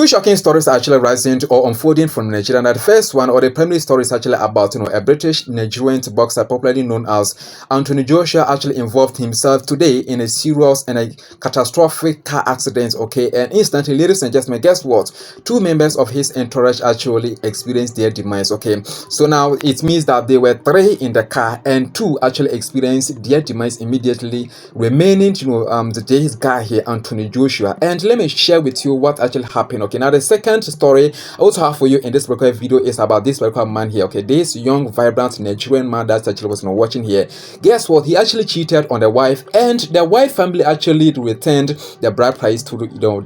Two shocking stories are actually rising or unfolding from Nigeria. Now, the first one, or the primary story, is actually about a British-Nigerian boxer popularly known as Anthony Joshua actually involved himself today in a serious and a catastrophic car accident. Okay, and instantly, ladies and gentlemen, guess what? Two members of his entourage actually experienced their demise. Okay, so now it means that there were three in the car and two actually experienced their demise immediately, remaining today's guy here, Anthony Joshua. And let me share with you what actually happened. Okay, now the second story I also have for you in this particular video is about this particular man here. Okay, this young, vibrant Nigerian man that actually was watching here. Guess what? He actually cheated on the wife, and the wife family actually returned the bride price to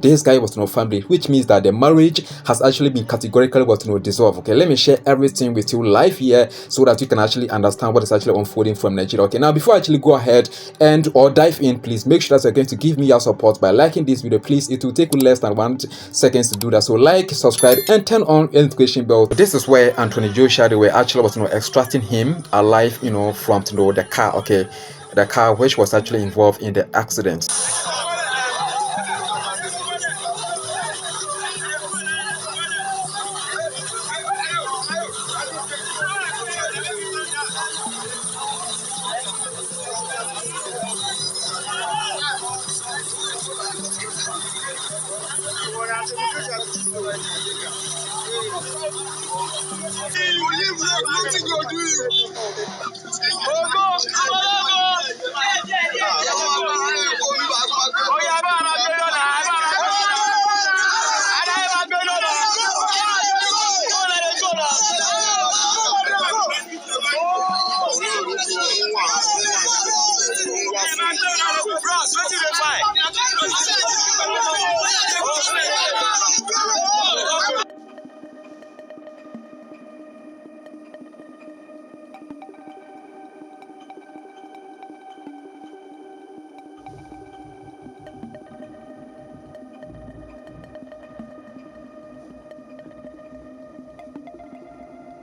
this guy was family, which means that the marriage has actually been categorically dissolved. Okay, let me share everything with you live here so that you can actually understand what is actually unfolding from Nigeria. Okay, now before I actually go ahead and dive in, please make sure that you're going to give me your support by liking this video. Please, it will take less than 1 second to do that. So like, subscribe, and turn on the notification bell. This is where Anthony Joshua, they were actually extracting him alive from the car. Okay, the car which was actually involved in the accident.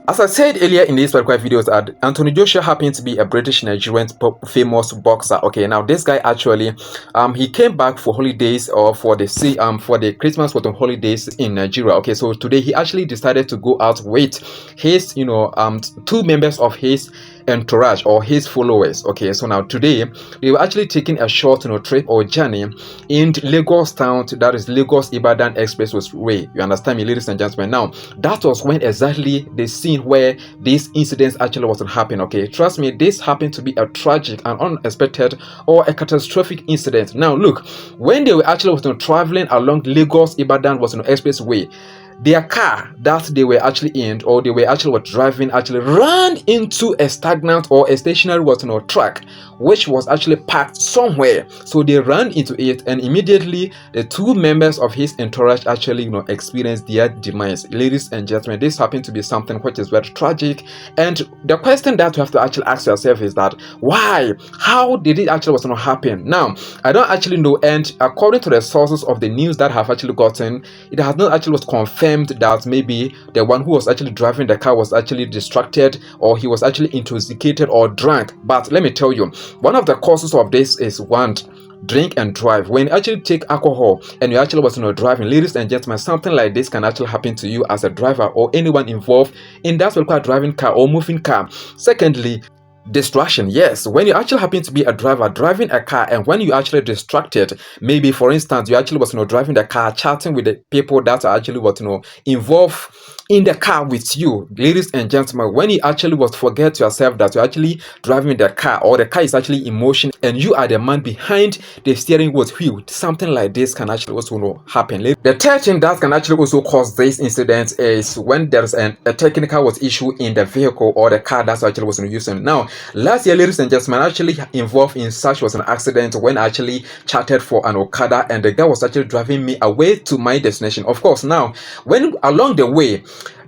As I said earlier in these particular videos, that Anthony Joshua happened to be a British-Nigerian famous boxer. Okay, now this guy actually, he came back for holidays or for the Christmas holidays in Nigeria. Okay, so today he actually decided to go out with his, two members of his entourage or his followers. Okay, so now today they were actually taking a short trip or journey in Lagos town, that is Lagos-Ibadan Expressway. You understand me, ladies and gentlemen? Now that was when exactly the scene where this incident actually wasn't happening. Okay, trust me, this happened to be a tragic and unexpected or a catastrophic incident. Now look, when they were actually traveling along Lagos-Ibadan Expressway, their car that they were actually in, or they were actually driving, actually ran into a stagnant or a stationary track which was actually parked somewhere. So they ran into it, and immediately the two members of his entourage actually experienced their demise. Ladies and gentlemen, this happened to be something which is very tragic, and the question that you have to actually ask yourself is that why, how did it actually happen? Now I don't actually know, and according to the sources of the news that have actually gotten, it has not actually confirmed that maybe the one who was actually driving the car was actually distracted, or he was actually intoxicated or drunk. But let me tell you, one of the causes of this is one, drink and drive. When you actually take alcohol and you actually driving, ladies and gentlemen, something like this can actually happen to you as a driver or anyone involved in that particular driving car or moving car. Secondly, distraction. Yes, when you actually happen to be a driver driving a car, and when you actually distracted, maybe for instance you actually driving the car, chatting with the people that are actually involved in the car with you, ladies and gentlemen, when you actually forget yourself that you're actually driving the car, or the car is actually in motion and you are the man behind the steering wheel, something like this can actually also happen. The third thing that can actually also cause this incident is when there's a technical issue in the vehicle or the car that's actually using. Now last year, ladies and gentlemen, actually involved in such an accident when I actually chatted for an Okada, and the guy was actually driving me away to my destination. Of course, now when along the way,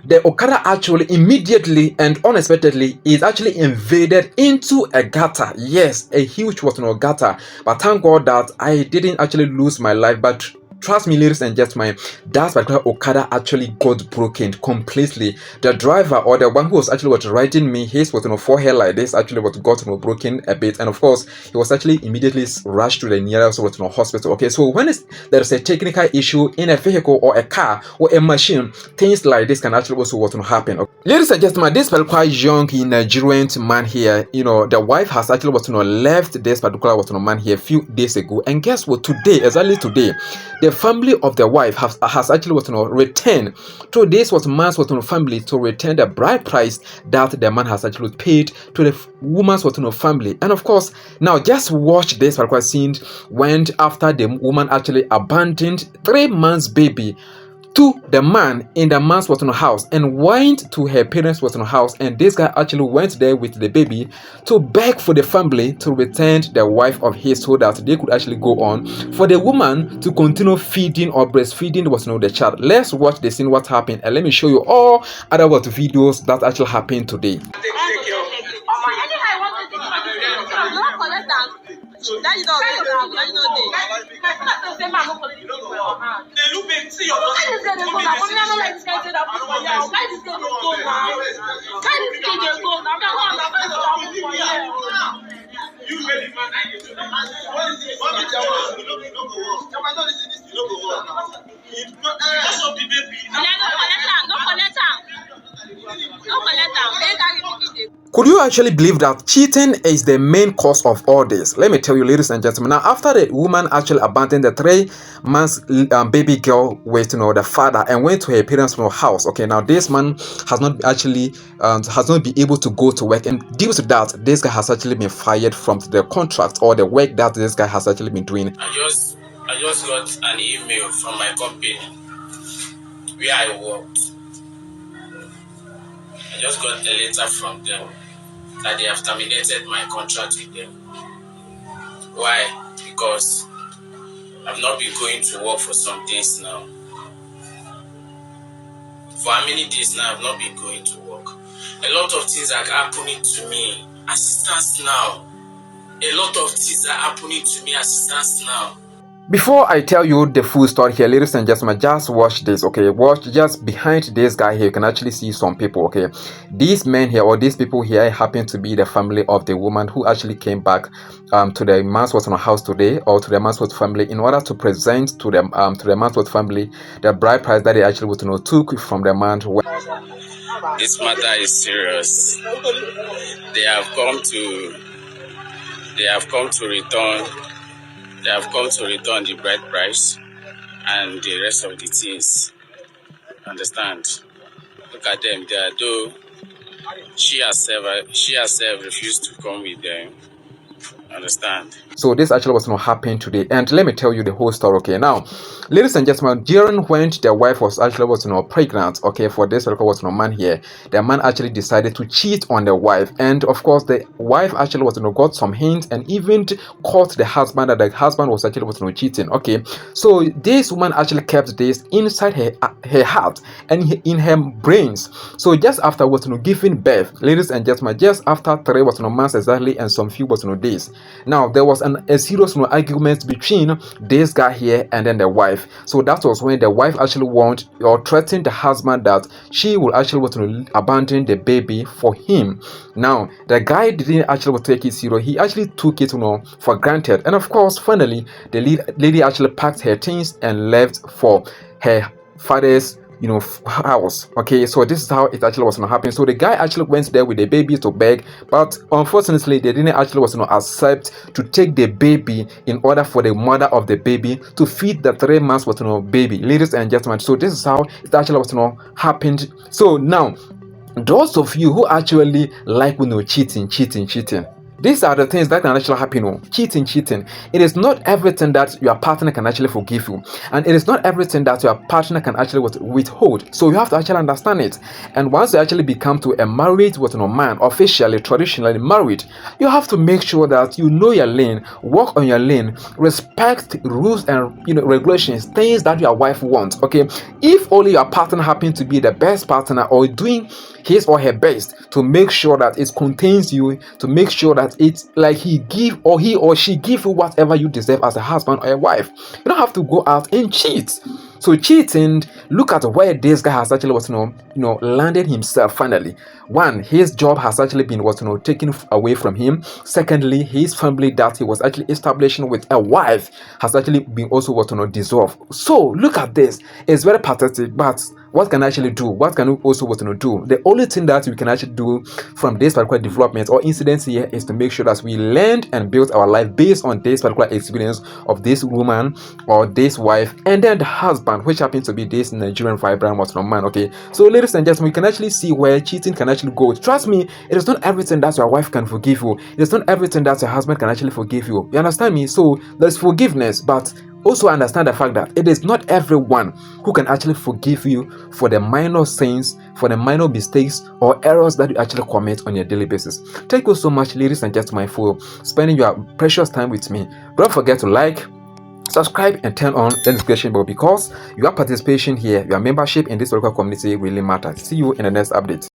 the Okada actually immediately and unexpectedly is actually invaded into a gutter. Yes, a huge gutter. But thank God that I didn't actually lose my life. But Trust me, ladies and gentlemen, that particular Okada actually got broken completely. The driver, or the one who was actually riding me, his was forehead like this actually got broken a bit, and of course he was actually immediately rushed to the nearest hospital. Okay, so when there is a technical issue in a vehicle or a car or a machine, things like this can actually also happen. Okay. Ladies and gentlemen, this particular young Nigerian man here, the wife has actually left this particular man here a few days ago, and guess what? Today, exactly today, the family of the wife has actually returned to this man's family to return the bride price that the man has actually paid to the woman's family. And of course, now just watch this particular scene when after the woman actually abandoned 3 months baby to the man in the man's house and went to her parents' house, and this guy actually went there with the baby to beg for the family to return the wife of his so that they could actually go on for the woman to continue feeding or breastfeeding the child. Let's watch the scene what happened, and let me show you all other videos that actually happened today. Could you actually believe that cheating is the main cause of all this? Let me tell you, ladies and gentlemen. Now, after the woman actually abandoned the 3 months baby girl with the father and went to her parents' house. Okay, now this man has not actually been able to go to work, and due to that, this guy has actually been fired from the contract or the work that this guy has actually been doing. I just got an email from my company where I worked. I just got a letter from them that they have terminated my contract with them. Why? Because I've not been going to work for some days now. For how many days now I've not been going to work? A lot of things are happening to me. Assistance now. A lot of things are happening to me. Assistance now. Before I tell you the full story here, ladies and gentlemen, just watch this, okay? Watch just behind this guy here. You can actually see some people, okay? These men here or these people here happen to be the family of the woman who actually came back to the man's house today, or to the man's family, in order to present to the man's family the bride price that they actually took from the man. This matter is serious. They have come to return. They have come to return the bride price and the rest of the things. Understand? Look at them there. Though she herself refused to come with them. Understand? So this actually was not happening today, and let me tell you the whole story. Okay, now, ladies and gentlemen, during when the wife was actually pregnant, okay, for this man here, the man actually decided to cheat on the wife, and of course the wife actually got some hints and even caught the husband that the husband was actually cheating. Okay, so this woman actually kept this inside her heart and in her brains. So just after giving birth, ladies and gentlemen, just after 3 months exactly and some few days, now there was a serious argument between this guy here and then the wife. So that was when the wife actually warned or threatened the husband that she will actually abandon the baby for him. Now the guy didn't actually take it serious. He actually took it for granted, and of course finally the lady actually packed her things and left for her father's house. Okay, so this is how it actually was not happening. So the guy actually went there with the baby to beg, but unfortunately they didn't actually accept to take the baby in order for the mother of the baby to feed the 3 months baby, ladies and gentlemen. So this is how it actually was happened. So now those of you who actually like cheating, these are the things that can actually happen. Cheating. It is not everything that your partner can actually forgive you, and it is not everything that your partner can actually withhold. So you have to actually understand it. And once you actually become to a married man, officially, traditionally married, you have to make sure that you know your lane, walk on your lane, respect rules and regulations, things that your wife wants. Okay, if only your partner happens to be the best partner or doing his or her best to make sure that it contains you, to make sure that that it's like he or she give you whatever you deserve as a husband or a wife. You don't have to go out and cheat. So cheating, look at where this guy has actually landed himself finally. One, his job has actually been taken away from him. Secondly, his family that he was actually establishing with a wife has actually been also dissolved. So look at this. It's very pathetic, but what can I actually do? What can we also do? The only thing that we can actually do from this particular development or incidents here is to make sure that we learned and build our life based on this particular experience of this woman or this wife, and then the husband, which happens to be this Nigerian vibrant Muslim man. Okay, so ladies and gentlemen, we can actually see where cheating can actually go. Trust me, it is not everything that your wife can forgive you. It is not everything that your husband can actually forgive you. You understand me? So there's forgiveness, but also understand the fact that it is not everyone who can actually forgive you for the minor sins, for the minor mistakes or errors that you actually commit on your daily basis. Thank you so much, ladies and gentlemen, for spending your precious time with me. Don't forget to like, subscribe and turn on the notification bell, because your participation here, your membership in this local community really matters. See you in the next update.